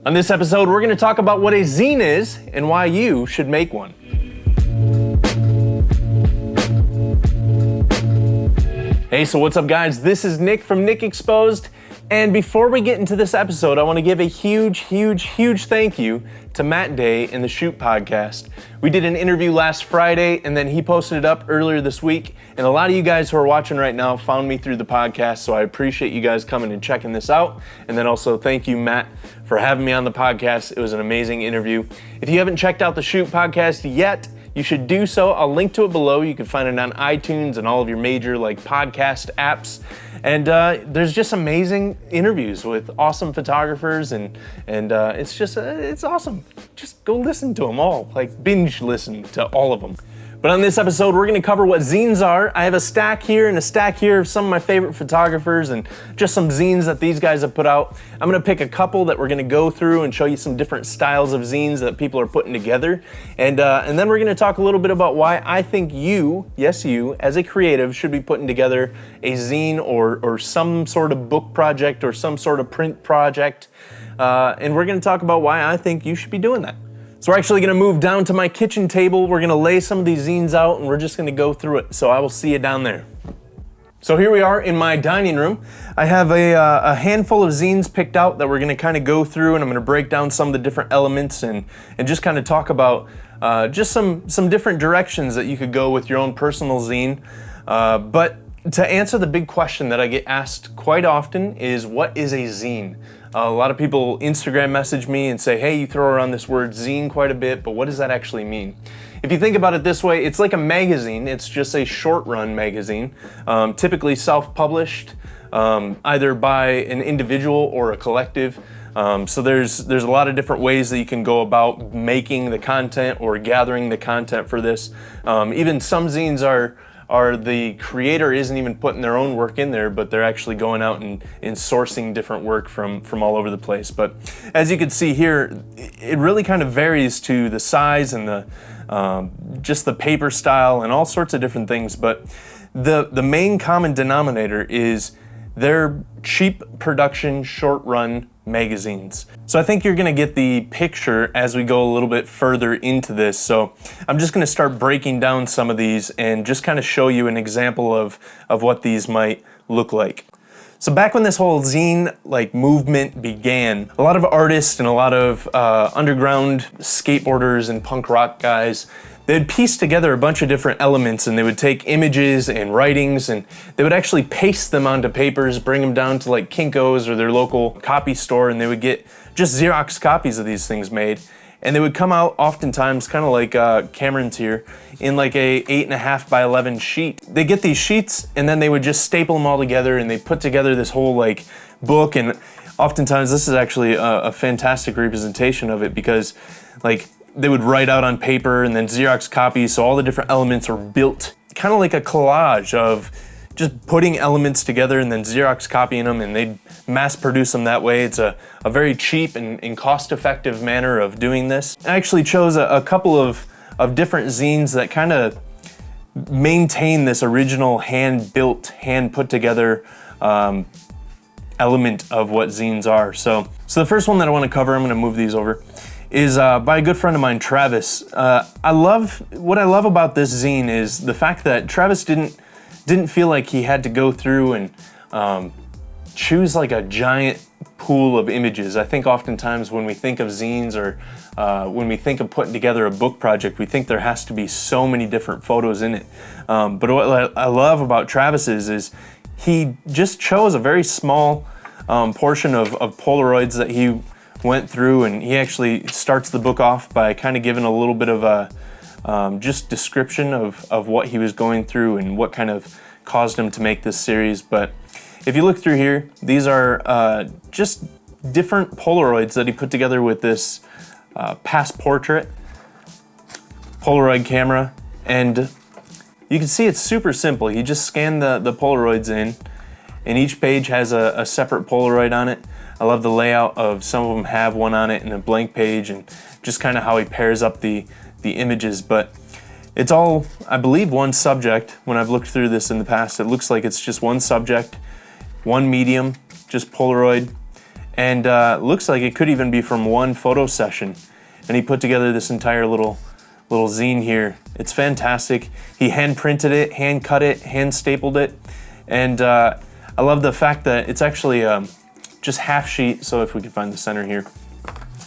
On this episode, we're going to talk about what a zine is and why you should make one. Hey, so what's up guys? This is Nick from Nick Exposed, and before we get into this episode, I want to give a huge thank you to Matt Day in the Shoot podcast. We did an interview last Friday, and then he posted it up earlier this week, and a lot of you guys who are watching right now found me through the podcast, so I appreciate you guys coming and checking this out, and then also thank you, Matt, for having me on the podcast. It was an amazing interview. If you haven't checked out the Shoot podcast yet, you should do so. I'll link to it below. You can find it on iTunes and all of your major podcast apps. And there's just amazing interviews with awesome photographers, and it's awesome. Just go listen to them all, binge listen to all of them. But on this episode, we're gonna cover what zines are. I have a stack here and a stack here of some of my favorite photographers and just some zines that these guys have put out. I'm gonna pick a couple that we're gonna go through and show you some different styles of zines that people are putting together. And then we're gonna talk a little bit about why I think you, yes you, as a creative, should be putting together a zine or some sort of book project or some sort of print project. And we're gonna talk about why I think you should be doing that. So we're actually gonna move down to my kitchen table. We're gonna lay some of these zines out and we're just gonna go through it. So I will see you down there. So here we are in my dining room. I have a handful of zines picked out that we're gonna kind of go through, and I'm gonna break down some of the different elements and just kind of talk about just some different directions that you could go with your own personal zine. But to answer the big question that I get asked quite often is, what is a zine? A lot of people Instagram message me and say, hey, you throw around this word zine quite a bit, but what does that actually mean? If you think about it this way, it's like a magazine. It's just a short run magazine, typically self-published, either by an individual or a collective. So there's a lot of different ways that you can go about making the content or gathering the content for this. Even some zines are the creator isn't even putting their own work in there, but they're actually going out and sourcing different work from all over the place. But as you can see here, it really kind of varies to the size and the just the paper style and all sorts of different things. But the main common denominator is they're cheap production, short run magazines. So I think you're gonna get the picture as we go a little bit further into this. So I'm just gonna start breaking down some of these and just kind of show you an example of what these might look like. So back when this whole zine movement began, a lot of artists and a lot of underground skateboarders and punk rock guys, they'd piece together a bunch of different elements, and they would take images and writings and they would actually paste them onto papers, bring them down to Kinko's or their local copy store, and they would get just Xerox copies of these things made. And they would come out oftentimes, kind of like Cameron's here, in a 8.5 by 11 sheet. They get these sheets and then they would just staple them all together, and they put together this whole book. And oftentimes this is actually a fantastic representation of it, because they would write out on paper and then Xerox copies, so all the different elements are built kind of like a collage of just putting elements together and then Xerox copying them, and they'd mass produce them that way. It's a very cheap and cost-effective manner of doing this. I actually chose a couple of different zines that kind of maintain this original hand-built, hand-put-together element of what zines are. So the first one that I want to cover, I'm going to move these over, is by a good friend of mine, Travis. What I love about this zine is the fact that Travis didn't feel like he had to go through and choose a giant pool of images. I think oftentimes when we think of zines or when we think of putting together a book project, we think there has to be so many different photos in it. But what I love about Travis's is he just chose a very small portion of Polaroids that he went through, and he actually starts the book off by kind of giving a little bit of a just description of what he was going through and what kind of caused him to make this series. But if you look through here, these are just different Polaroids that he put together with this past portrait Polaroid camera, and you can see it's super simple. He just scanned the Polaroids in, and each page has a separate Polaroid on it. I love the layout of some of them have one on it and a blank page, and just kind of how he pairs up the images. But it's all, I believe, one subject. When I've looked through this in the past, it looks like it's just one subject, one medium, just Polaroid, and looks like it could even be from one photo session. And he put together this entire little zine here. It's fantastic. He hand printed it, hand cut it, hand stapled it, and I love the fact that it's actually just half sheet. So if we can find the center here,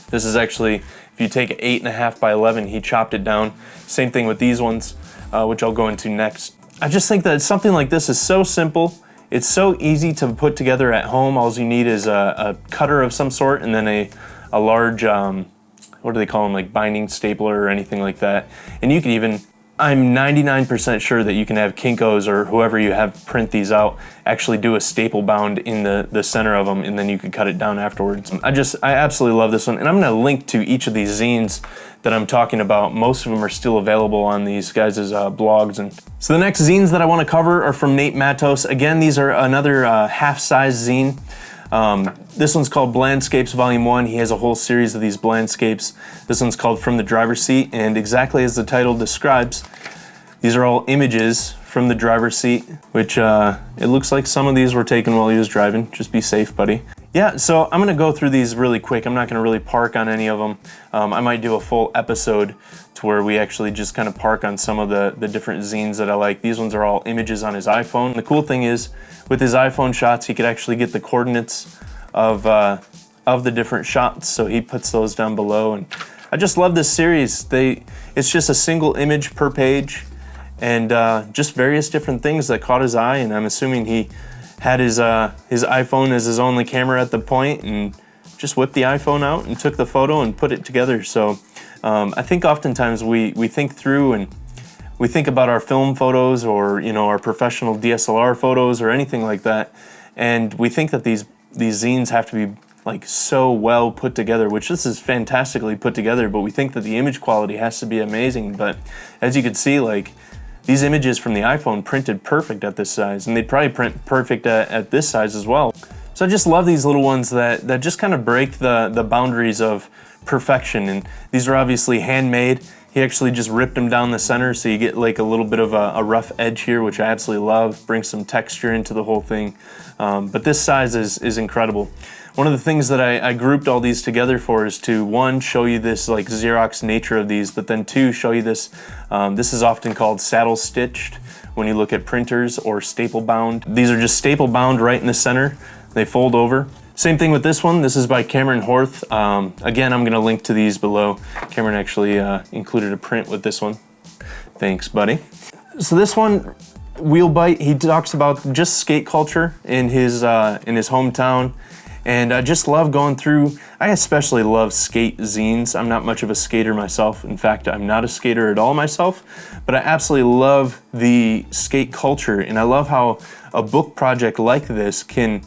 this is actually, if you take 8.5 by 11, he chopped it down. Same thing with these ones, which I'll go into next. I just think that something like this is so simple. It's so easy to put together at home. All you need is a cutter of some sort, and then a large, what do they call them, like binding stapler or anything like that. And you can even, I'm 99% sure that you can have Kinko's or whoever you have print these out actually do a staple bound in the center of them, and then you can cut it down afterwards. I absolutely love this one, and I'm gonna link to each of these zines that I'm talking about. Most of them are still available on these guys' blogs. And so the next zines that I wanna cover are from Nate Matos. Again, these are another half-size zine. This one's called Blandscapes Volume 1. He has a whole series of these Blandscapes. This one's called From the Driver's Seat, and exactly as the title describes, these are all images from the driver's seat, which it looks like some of these were taken while he was driving. Just be safe, buddy. Yeah, so I'm gonna go through these really quick. I'm not gonna really park on any of them. I might do a full episode to where we actually just kind of park on some of the different zines that I like. These ones are all images on his iPhone. The cool thing is, with his iPhone shots, he could actually get the coordinates of the different shots, so he puts those down below. And I just love this series. It's just a single image per page, and just various different things that caught his eye. And I'm assuming he had his iPhone as his only camera at the point, and just whipped the iPhone out and took the photo and put it together. So I think oftentimes we think through and we think about our film photos, or our professional DSLR photos or anything like that, and we think that these zines have to be like so well put together, which this is fantastically put together, but we think that the image quality has to be amazing. But as you can see, like, these images from the iPhone printed perfect at this size, and they'd probably print perfect at this size as well. So I just love these little ones that just kind of break the boundaries of perfection. And these are obviously handmade. He actually just ripped them down the center, so you get like a little bit of a rough edge here, which I absolutely love. Brings some texture into the whole thing. But this size is incredible. One of the things that I grouped all these together for is to, one, show you this like Xerox nature of these, but then two, show you this. This is often called saddle stitched when you look at printers, or staple bound. These are just staple bound right in the center. They fold over. Same thing with this one. This is by Cameron Horth. Again, I'm gonna link to these below. Cameron actually included a print with this one. Thanks, buddy. So this one, Wheel Bite, he talks about just skate culture in his hometown. And I just love going through, I especially love skate zines. I'm not much of a skater myself. In fact, I'm not a skater at all myself, but I absolutely love the skate culture. And I love how a book project like this can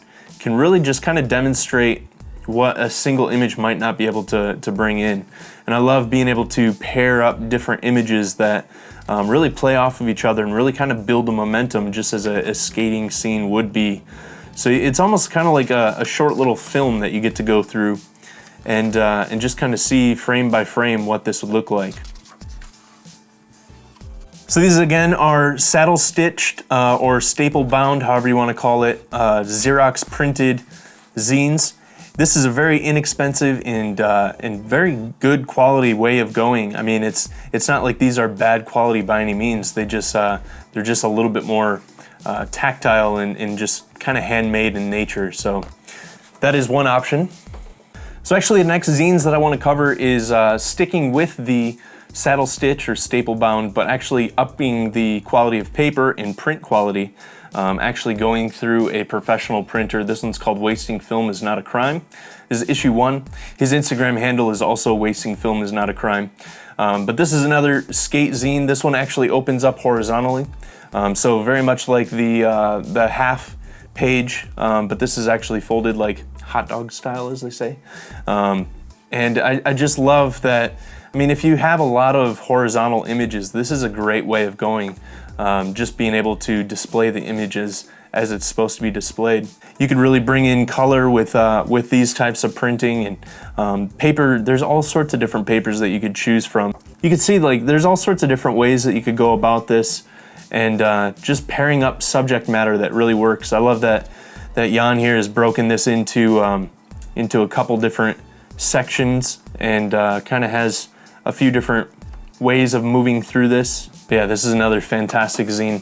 really just kind of demonstrate what a single image might not be able to bring in. And I love being able to pair up different images that really play off of each other and really kind of build a momentum, just as a skating scene would be. So it's almost kind of like a short little film that you get to go through and just kind of see frame by frame what this would look like. So these again are saddle stitched or staple bound, however you want to call it, Xerox printed zines. This is a very inexpensive and very good quality way of going. I mean, it's not like these are bad quality by any means. They're just a little bit more tactile and just kind of handmade in nature. So that is one option. So actually the next zines that I want to cover is sticking with the saddle stitch or staple bound, but actually upping the quality of paper and print quality. Actually going through a professional printer. This one's called Wasting Film is Not a Crime. This is issue 1. His Instagram handle is also Wasting Film is Not a Crime. But this is another skate zine. This one actually opens up horizontally. So very much like the half page, but this is actually folded like hot dog style, as they say. And I just love that. I mean, if you have a lot of horizontal images, this is a great way of going. Just being able to display the images as it's supposed to be displayed. You can really bring in color with these types of printing and paper. There's all sorts of different papers that you could choose from. You can see like there's all sorts of different ways that you could go about this, and just pairing up subject matter that really works. I love that Jan here has broken this into into a couple different sections and kind of has a few different ways of moving through this. But yeah, this is another fantastic zine.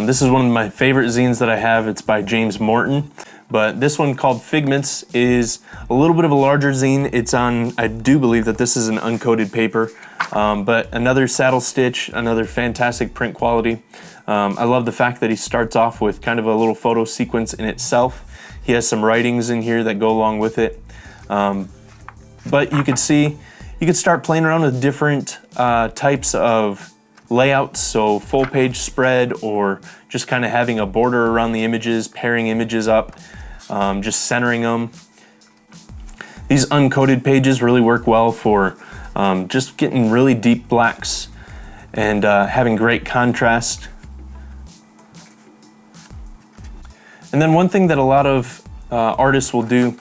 This is one of my favorite zines that I have. It's by James Morton. But this one, called Figments, is a little bit of a larger zine. It's on, I do believe that this is an uncoated paper, but another saddle stitch, another fantastic print quality. I love the fact that he starts off with kind of a little photo sequence in itself. He has some writings in here that go along with it. But you could see, you could start playing around with different types of layouts, so full page spread, or just kind of having a border around the images, pairing images up, just centering them. These uncoated pages really work well for just getting really deep blacks and having great contrast. And then one thing that a lot of artists will do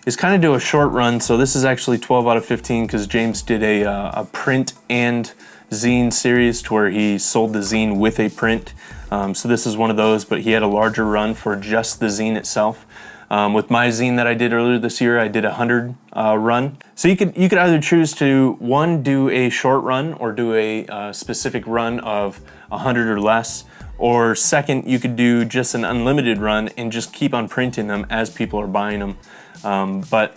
is kind of do a short run. So this is actually 12 out of 15 because James did a print and zine series to where he sold the zine with a print. So this is one of those, but he had a larger run for just the zine itself. With my zine that I did earlier this year, I did a 100 run. So you could either choose to, one, do a short run or do a specific run of 100 or less, or second, you could do just an unlimited run and just keep on printing them as people are buying them. But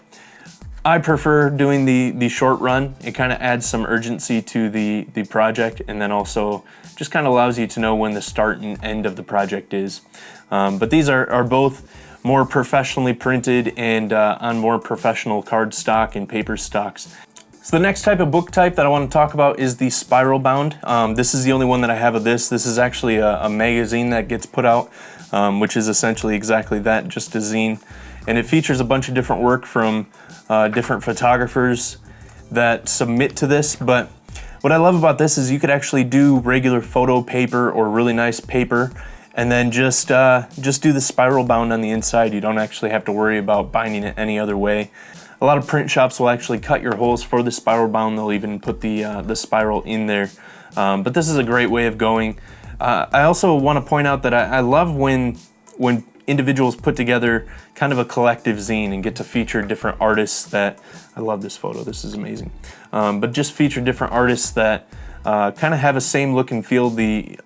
I prefer doing the short run. It kind of adds some urgency to the project, and then also just kind of allows you to know when the start and end of the project is. But these are both more professionally printed and on more professional cardstock and paper stocks. So the next type of book type that I want to talk about is the spiral bound. This is the only one that I have of this. This is actually a magazine that gets put out, which is essentially exactly that, just a zine. And it features a bunch of different work from different photographers that submit to this. But what I love about this is you could actually do regular photo paper or really nice paper, and then just do the spiral bound on the inside. You don't actually have to worry about binding it any other way. A lot of print shops will actually cut your holes for the spiral bound. They'll even put the spiral in there. But this is a great way of going. I also want to point out that I love when individuals put together kind of a collective zine and get to feature different artists that, I love this photo, this is amazing. But just feature different artists that kind of have a same look and feel. The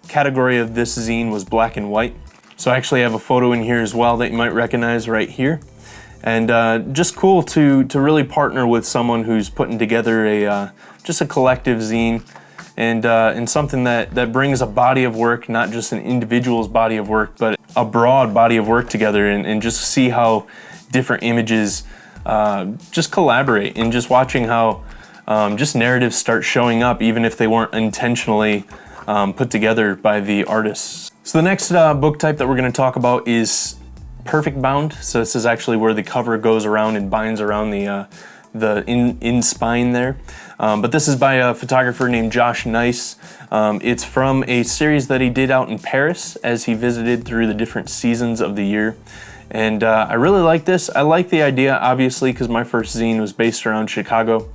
category of this zine was black and white. So I actually have a photo in here as well that you might recognize right here. And just cool to really partner with someone who's putting together just a collective zine, and something that brings a body of work, not just an individual's body of work, but a broad body of work together, and just see how different images just collaborate, and just watching how just narratives start showing up even if they weren't intentionally put together by the artists. So the next book type that we're going to talk about is perfect bound. So this is actually where the cover goes around and binds around the in spine there. But this is by a photographer named Josh Nice. It's from a series that he did out in Paris as he visited through the different seasons of the year. And I really like this. I like the idea, obviously, because my first zine was based around Chicago.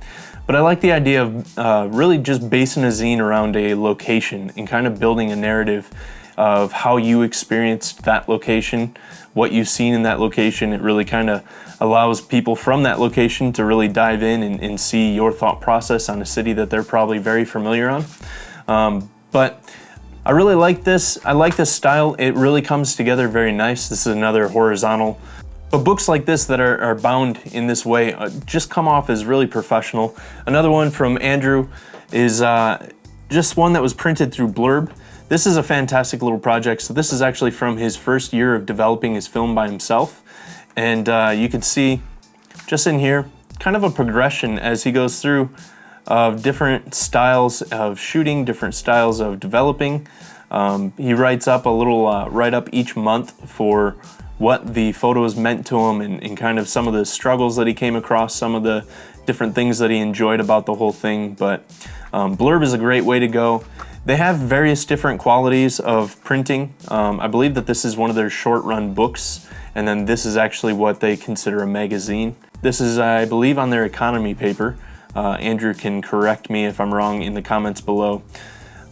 But I like the idea of really just basing a zine around a location and kind of building a narrative of how you experienced that location, what you've seen in that location. It really kind of allows people from that location to really dive in and see your thought process on a city that they're probably very familiar on. But I really like this. I like this style. It really comes together very nice. This is another horizontal. But books like this that are bound in this way just come off as really professional. Another one from Andrew is just one that was printed through Blurb. This is a fantastic little project. So this is actually from his first year of developing his film by himself. And you can see just in here, kind of a progression as he goes through of different styles of shooting, different styles of developing. He writes up a little write-up each month for what the photos meant to him, and kind of some of the struggles that he came across, some of the different things that he enjoyed about the whole thing. But Blurb is a great way to go. They have various different qualities of printing. I believe that this is one of their short run books, and then this is actually what they consider a magazine. This is, I believe, on their economy paper. Andrew can correct me if I'm wrong in the comments below.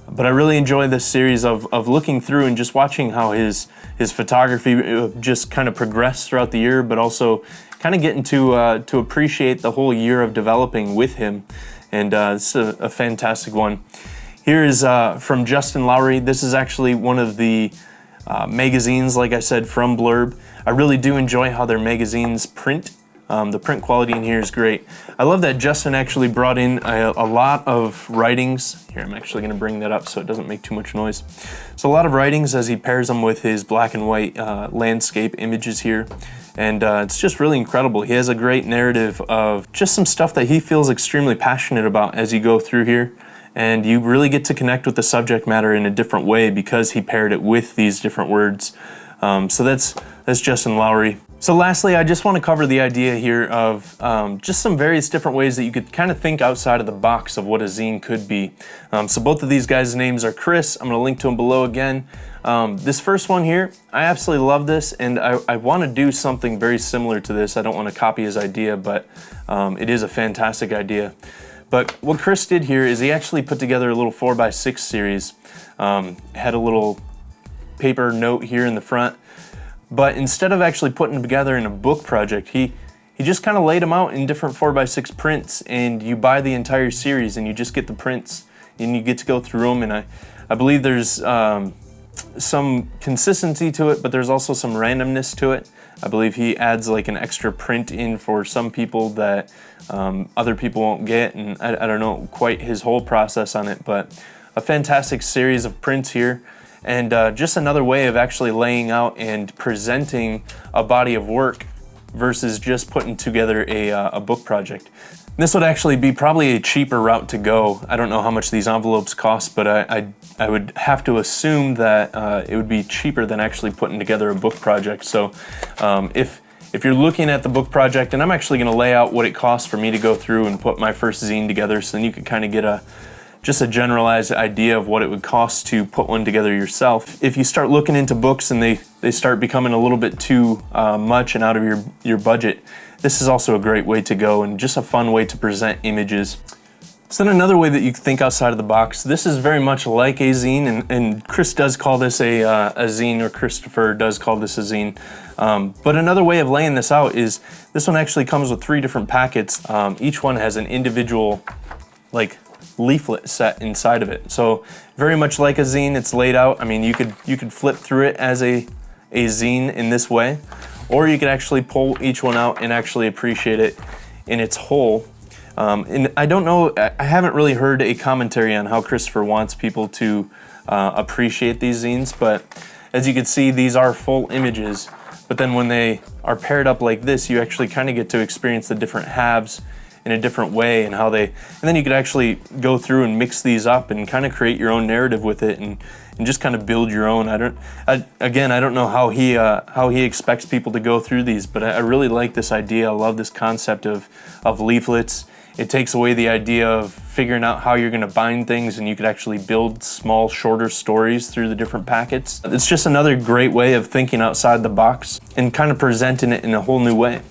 But I really enjoy this series of looking through and just watching how his photography just kind of progressed throughout the year, but also kind of getting to appreciate the whole year of developing with him. And this is a fantastic one. Here is from Justin Lowry. This is actually one of the magazines, like I said, from Blurb. I really do enjoy how their magazines print. The print quality in here is great. I love that Justin actually brought in a lot of writings. Here, I'm actually gonna bring that up so it doesn't make too much noise. So a lot of writings as he pairs them with his black and white landscape images here. And it's just really incredible. He has a great narrative of just some stuff that he feels extremely passionate about as you go through here. And you really get to connect with the subject matter in a different way because he paired it with these different words. So that's Justin Lowry. So lastly, I just want to cover the idea here of just some various different ways that you could kind of think outside of the box of what a zine could be. So both of these guys' names are Chris. I'm going to link to them below again. This first one here, I absolutely love this, and I want to do something very similar to this. I don't want to copy his idea, but it is a fantastic idea. But what Chris did here is he actually put together a little 4x6 series. Had a little paper note here in the front. But instead of actually putting them together in a book project, he just kind of laid them out in different 4x6 prints, and you buy the entire series and you just get the prints and you get to go through them. And I believe there's some consistency to it, but there's also some randomness to it. I believe he adds like an extra print in for some people that other people won't get, and I don't know quite his whole process on it, but a fantastic series of prints here. And just another way of actually laying out and presenting a body of work versus just putting together a book project. This would actually be probably a cheaper route to go. I don't know how much these envelopes cost, but I would have to assume that it would be cheaper than actually putting together a book project. So if you're looking at the book project, and I'm actually gonna lay out what it costs for me to go through and put my first zine together, so then you could kind of get just a generalized idea of what it would cost to put one together yourself. If you start looking into books and they start becoming a little bit too much and out of your budget, this is also a great way to go and just a fun way to present images. So then another way that you can think outside of the box, this is very much like a zine, and Chris does call this a zine, or Christopher does call this a zine. But another way of laying this out is this one actually comes with 3 different packets. Each one has an individual leaflet set inside of it. So very much like a zine, it's laid out. I mean, you could flip through it as a zine in this way, or you could actually pull each one out and actually appreciate it in its whole. And I don't know, I haven't really heard a commentary on how Christopher wants people to appreciate these zines, but as you can see, these are full images, but then when they are paired up like this, you actually kind of get to experience the different halves in a different way, and then you could actually go through and mix these up and kind of create your own narrative with it and just kind of build your own. I don't know how he expects people to go through these, but I really like this idea. I love this concept of leaflets. It takes away the idea of figuring out how you're gonna bind things, and you could actually build small, shorter stories through the different packets. It's just another great way of thinking outside the box and kind of presenting it in a whole new way.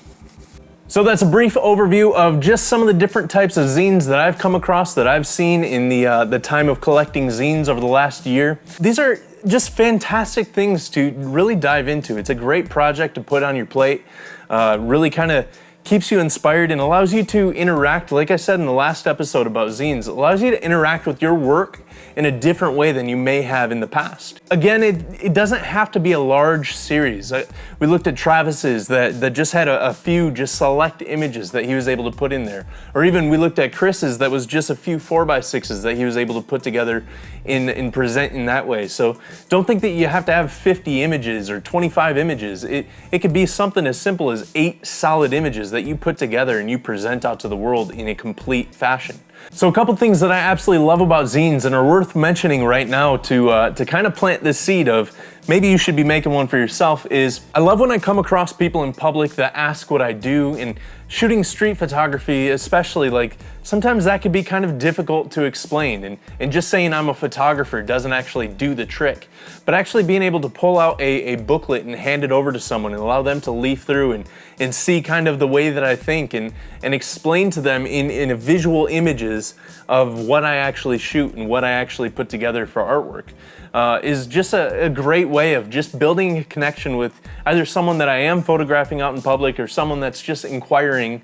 So that's a brief overview of just some of the different types of zines that I've come across, that I've seen in the time of collecting zines over the last year. These are just fantastic things to really dive into. It's a great project to put on your plate. Really kind of keeps you inspired and allows you to interact, like I said in the last episode about zines, it allows you to interact with your work in a different way than you may have in the past. Again, it doesn't have to be a large series. We looked at Travis's that just had a few just select images that he was able to put in there. Or even we looked at Chris's that was just a few 4x6s that he was able to put together and present in that way. So don't think that you have to have 50 images or 25 images. It could be something as simple as 8 solid images that you put together and you present out to the world in a complete fashion. So a couple things that I absolutely love about zines and are worth mentioning right now to kind of plant this seed of maybe you should be making one for yourself is I love when I come across people in public that ask what I do, and shooting street photography especially, like sometimes that could be kind of difficult to explain, and just saying I'm a photographer doesn't actually do the trick. But actually being able to pull out a booklet and hand it over to someone and allow them to leaf through and see kind of the way that I think and explain to them in a visual images of what I actually shoot and what I actually put together for artwork. is just a great way of just building a connection with either someone that I am photographing out in public or someone that's just inquiring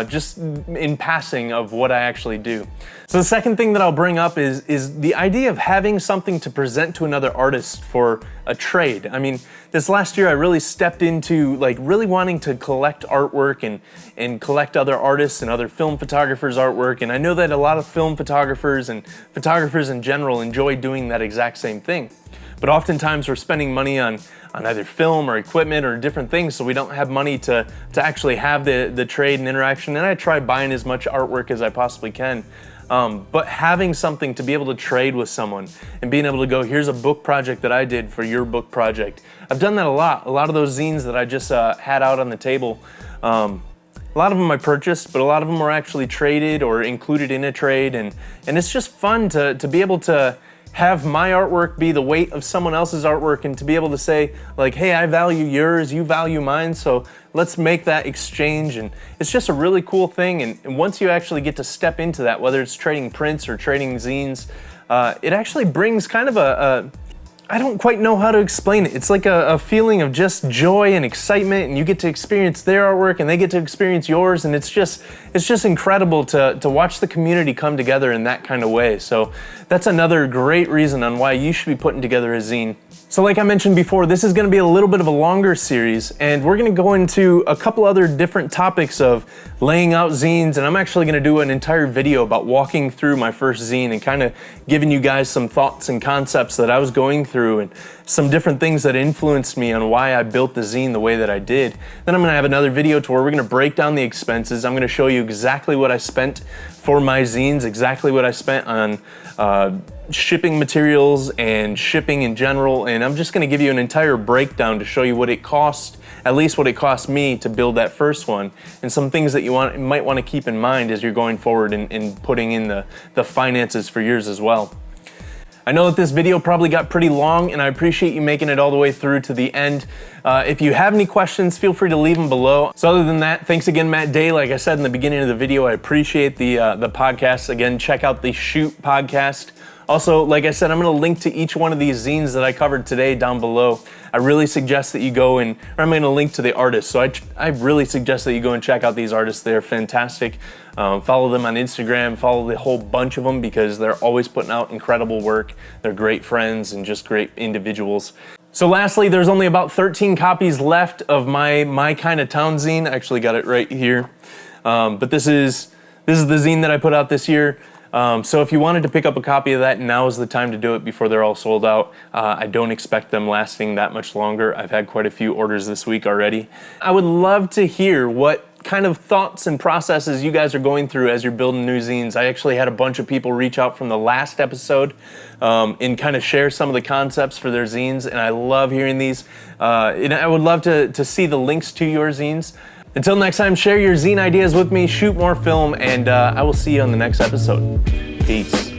just in passing of what I actually do. So the second thing that I'll bring up is the idea of having something to present to another artist for a trade. I mean, this last year I really stepped into like really wanting to collect artwork and collect other artists and other film photographers' artwork. And I know that a lot of film photographers and photographers in general enjoy doing that exact same thing. But oftentimes we're spending money on either film or equipment or different things, so we don't have money to actually have the trade and interaction. And I try buying as much artwork as I possibly can. But having something to be able to trade with someone and being able to go, here's a book project that I did for your book project. I've done that a lot. A lot of those zines that I just had out on the table, a lot of them I purchased, but a lot of them were actually traded or included in a trade. And it's just fun to be able to have my artwork be the weight of someone else's artwork and to be able to say like, hey, I value yours, you value mine, so let's make that exchange. And it's just a really cool thing. And once you actually get to step into that, whether it's trading prints or trading zines, it actually brings kind of I don't quite know how to explain it. It's like a feeling of just joy and excitement, and you get to experience their artwork and they get to experience yours, and it's just incredible to watch the community come together in that kind of way. So that's another great reason on why you should be putting together a zine. So like I mentioned before, this is going to be a little bit of a longer series, and we're going to go into a couple other different topics of laying out zines, and I'm actually going to do an entire video about walking through my first zine and kind of giving you guys some thoughts and concepts that I was going through and some different things that influenced me on why I built the zine the way that I did. Then I'm going to have another video to where we're going to break down the expenses. I'm going to show you exactly what I spent for my zines, exactly what I spent on shipping materials and shipping in general, and I'm just going to give you an entire breakdown to show you what it cost, at least what it cost me to build that first one, and some things that you might want to keep in mind as you're going forward and putting in the finances for yours as well. I know that this video probably got pretty long, and I appreciate you making it all the way through to the end. If you have any questions, feel free to leave them below. So other than that, thanks again, Matt Day. Like I said in the beginning of the video, I appreciate the podcast. Again, check out the Shoot podcast. Also, like I said, I'm going to link to each one of these zines that I covered today down below. I really suggest that you go and, or I'm going to link to the artists. So I really suggest that you go and check out these artists. They're fantastic. Follow them on Instagram, follow the whole bunch of them because they're always putting out incredible work. They're great friends and just great individuals. So lastly, there's only about 13 copies left of my Kind of Town zine. I actually got it right here. But this is the zine that I put out this year. So if you wanted to pick up a copy of that, now is the time to do it before they're all sold out. I don't expect them lasting that much longer. I've had quite a few orders this week already. I would love to hear what kind of thoughts and processes you guys are going through as you're building new zines. I actually had a bunch of people reach out from the last episode and kind of share some of the concepts for their zines, and I love hearing these. And I would love to see the links to your zines. Until next time, share your zine ideas with me, shoot more film, and I will see you on the next episode. Peace.